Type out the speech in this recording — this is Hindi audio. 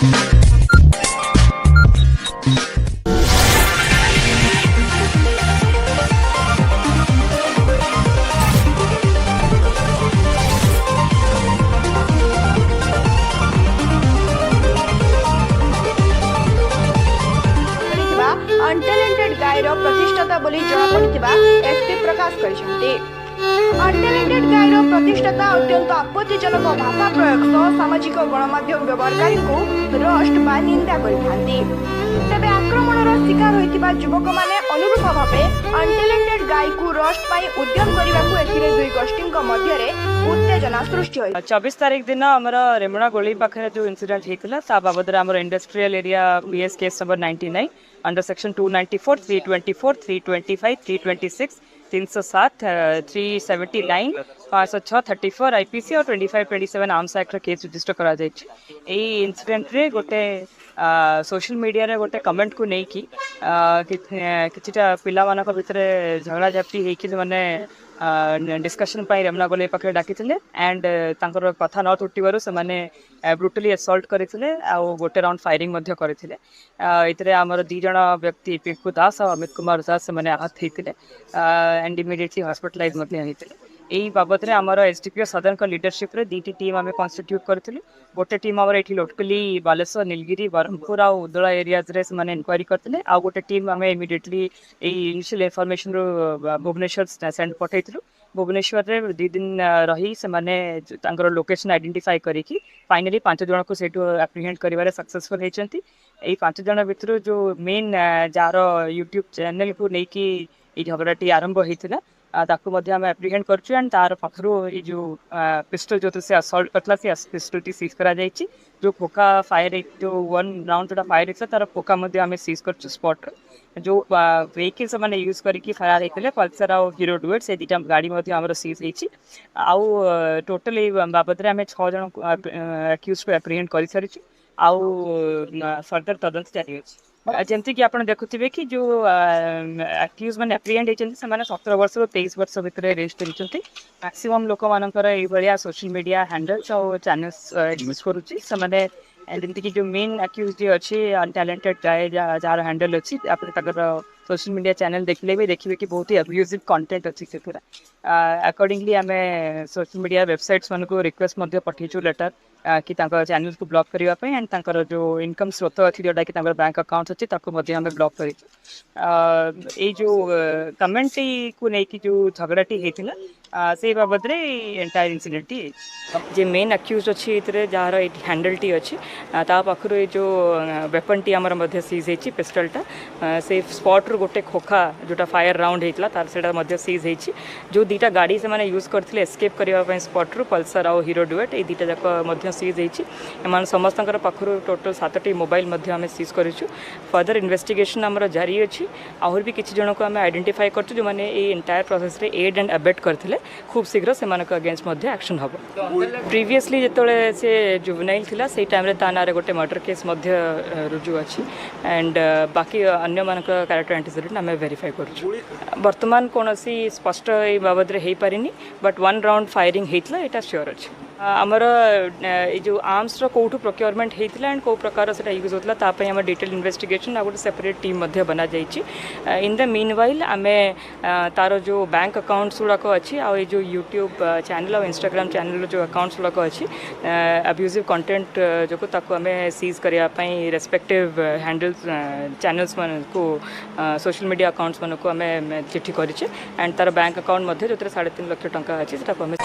अनटैलेंटेड गायर प्रतिष्ठाता बोली जनापड़ा एसपी प्रकाश करछन्ते। अनटैलेंटेड गायर प्रतिष्ठाता अत्यंत आपत्तिजनक भाषा प्रयोग सह सामाजिक गणमाध्यम व्यवहारकारी को रोस्ट बा निंदा करिथांती। तबे आक्रमणर शिकार होइतिबा युवक माने अनुरूप भावे अनटैलेंटेड गाय को रोस्ट पाई उद्यम करबाकू एथिरे दुई गोष्ठीक मध्य रे उत्तेजना सृष्टि होई। 24 तारिख दिन हमरा रेमुणा गोली पाखरे जो इंसिडेंट हेतिला सा बाबद रे हमर industrial area PS case number 99 under section 294 324 325 326 307 379 506 34 IPC और 2527 आर्म्स एक्ट केस रजिस्टर करा जाय छै। एई इंसिडेंट रे गोटे सोशल मीडिया रे गोटे कमेंट को नहीं की किछटा पिला मानक भितरे झगड़ा झापटी हेकी माने डिस्कशन पाई रेमुणा गोले पाखे डाकी एंड तांकर कथा न तुटिबारु से माने ब्रुटली असल्ट करथिले आ गोटे राउंड फायरिंग मध्य करथिले। इतरे हमर दी जण व्यक्ति पिंकू दास और अमित कुमार दास से माने आहत हेतिले एंड इमीडिएटली हॉस्पिटलाइज मध्य हेतिले। एई बाबत रे हमर एसडीपीओ सदन का लीडरशिप रे दीटी टीम आमे कॉन्स्टिट्यूट करथिले। गोटे टीम हमर एठी लोटकली बालेश्वर नीलगिरी बरहमपुर आ उदला एरियाज रे से माने इंक्वायरी करथिले आ गोटे टीम आमे इमीडिएटली एई इनिशियल इंफॉर्मेशन रो भुवनेश्वर सेंड पठैथिलु। भुवनेश्वर रे 2 दिन रही से माने तांकर लोकेशन आइडेंटिफाई करिकी फाइनली 5 जण को सेटू एप्रीहेंड करिवारे सक्सेसफुल हेचंती। एई 5 जण भितरु जो मेन जारो यूट्यूब चैनल को नेकी एई झगड़ाटी आरंभ हेतिला ताकू मध्य आम एप्रीहेंड करछु एंड तार पाखरु ये जो पिस्टल जो से असल्ट करथला से पिस्टल टी सीज करा जायछि। जो फोका फायर जो 1 राउंड जोटा फायर हेतला तार फोका मध्य आम सीज करछु स्पॉट जो व्हीकल से माने यूज करके फरार हेतले पल्सर और हीरो डुएट से दीटा गाड़ी मध्य हमर सीज हेछि। आउ टोटली बाबद रे आम 6 जण एक्यूज को एप्रीहेंड करि सारिछु आउ फर्दर तदंत जारी अछि। जमती कि आपन देखुथिबे कि जो एक्यूज माने एप्रीहेंड हेचंती से माने 17 वर्ष रो 23 वर्ष भितर रेस्ट हेचंती। मैक्सिमम लोक मानकर एई बलिया सोशल मीडिया हैंडल्स और चैनल्स यूज करूची से माने जमती कि जो मेन एक्यूज जे अछि अनटैलेंटेड गाय जार हैंडल अछि आपन तकर सोशल मीडिया चैनल देखले भी देखिबे कि बहुत ही अब्यूजिव कंटेंट अछि से पूरा। अकॉर्डिंगली हमें सोशल मीडिया वेबसाइट्स मन को रिक्वेस्ट मध्य पठेछु लेटर कि तांकर चैनल को ब्लॉक करिवा पे एंड तांकर जो इनकम स्रोत अछि जोटा कि तांकर बैंक अकाउंट अछि ताको मध्य हमें ब्लॉक करि। ए जो कमेंट को नै कि जो झगड़ाटी हेतिला से बाबद रे एंटायर इंसिडेंट जे मेन एक्यूज अछि इतरे जार हैंडल टी अछि ता पाखरो ए जो वेपन टी हमर मध्य सीज हेछि पिस्टल टा से स्पॉट रो गोटे खोखा जोटा फायर राउंड हेतला तार सेटा मध्य सीज हेछि। जो दीटा गाड़ी से माने यूज करथिले एस्केप करिवा पे स्पॉट रो पल्सर और हीरो डुएट ए दीटा जक मध्य सीज हेछि। एमान समस्तकर पाखरो टोटल 7टी मोबाइल मध्य हमें सीज करिछु। फर्दर इन्वेस्टिगेशन हमर जारी अछि। आहुर भी किछि जण को हमें आइडेंटिफाई करछु जो माने ए एंटायर प्रोसेस रे एड एंड अबेट करथिले। खूब शीघ्र से मानक अगेंस्ट मध्य एक्शन हबो। प्रीवियसली जेतले से जुवेनाइल थिला सेई टाइम रे ताना रे गोटे मर्डर केस मध्य रुजु अछि एंड बाकी अन्य मानक कैरेक्टर एंटीसिडेंट हमें वेरीफाई करछु। वर्तमान कोनोसी स्पष्ट ए बाबद रे हेई पारिनी but 1 round firing हेतला Etah sure अछि। आमर जो आर्म्स रो कोठु प्रोक्योरमेंट हेतला एंड को प्रकार से यूज होतला ता पय हम डिटेल इन्वेस्टिगेशन आ गोटे सेपरेट टीम मध्य बना जाईछि। इन द मीनवाइल आमे तारो जो बैंक अकाउंट्स गुड़ाक अच्छी आ जो यूट्यूब चैनल और इंस्टाग्राम चैनल जो अकाउंट्स गुड़ाक अच्छी अब्यूजिव कंटेंट जो ताको आमे सीज करिया पई रेस्पेक्टिव हैंडल्स चैनल्स मन को सोशल मीडिया अकाउंट्स मन को आमे चिट्ठी करिछि एंड तार बैंक अकाउंट मध्य जो 3.5 लाख टंका अछि सेटा को आमे